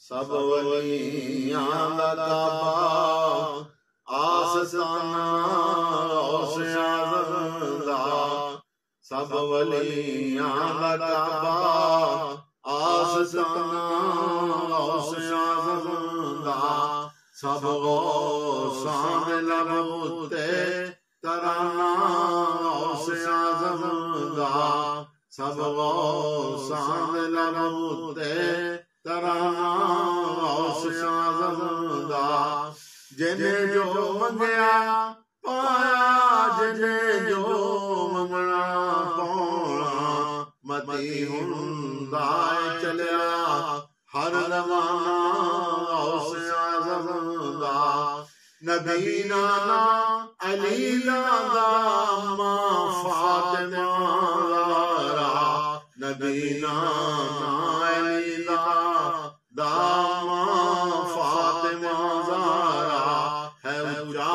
सब वलियां दा काबा आस्ताना गौसे आज़म दा। सब वलियां दा काबा आस्ताना गौसे आज़म दा। सब गौसां दे लब उत्ते तराना गौसे आज़म दा। सब गौसां दे लब उत्ते तराना गौसे आज़म दा। जिने जो मंगया पाया, जिने जो मंगना पाउणा। मती हुंदा चलिया हर ज़माना गौसे आज़म दा। नबी नाना अली दा मां फातिमा ज़हरा। नबी नाना अली दा मां फातिमा ज़हरा। है ऊंचा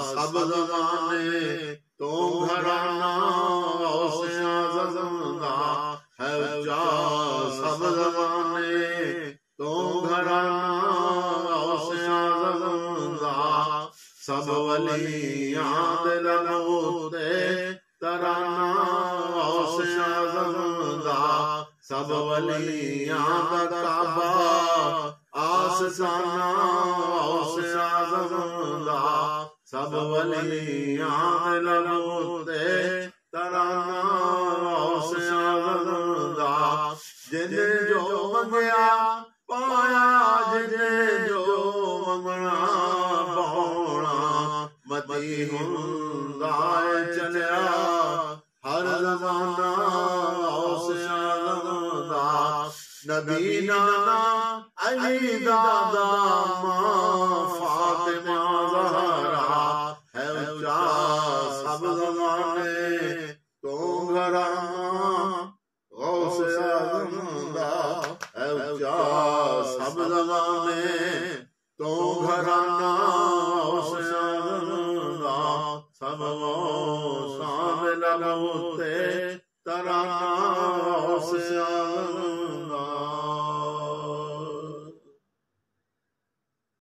सब ज़माने तो घराना गौसे आज़म दा। है ऊंचा सब ज़माने तो घराना गौसे आज़म दा। सब वलियां दे लब उत्ते तराना गौसे आज़म दा। सब वलियां दा काबा आस्ताना गौसे आज़म दा। सब वलियां दे लब उत्ते तराना गौसे आज़म दा। जिने जो मंगया पाया, जिने जो मंगना पाउणा। मती हुंदा चलिया हर ज़माना गौसे आज़म दा। नबी नाना अली दा मां फातिमा ज़हरा। है ऊंचा सब ज़माने तो घराना गौसे आज़म दा। है ऊंचा सब ज़माने तो घराना गौसे आज़म दा। सब गौसां दे लब उत्ते तराना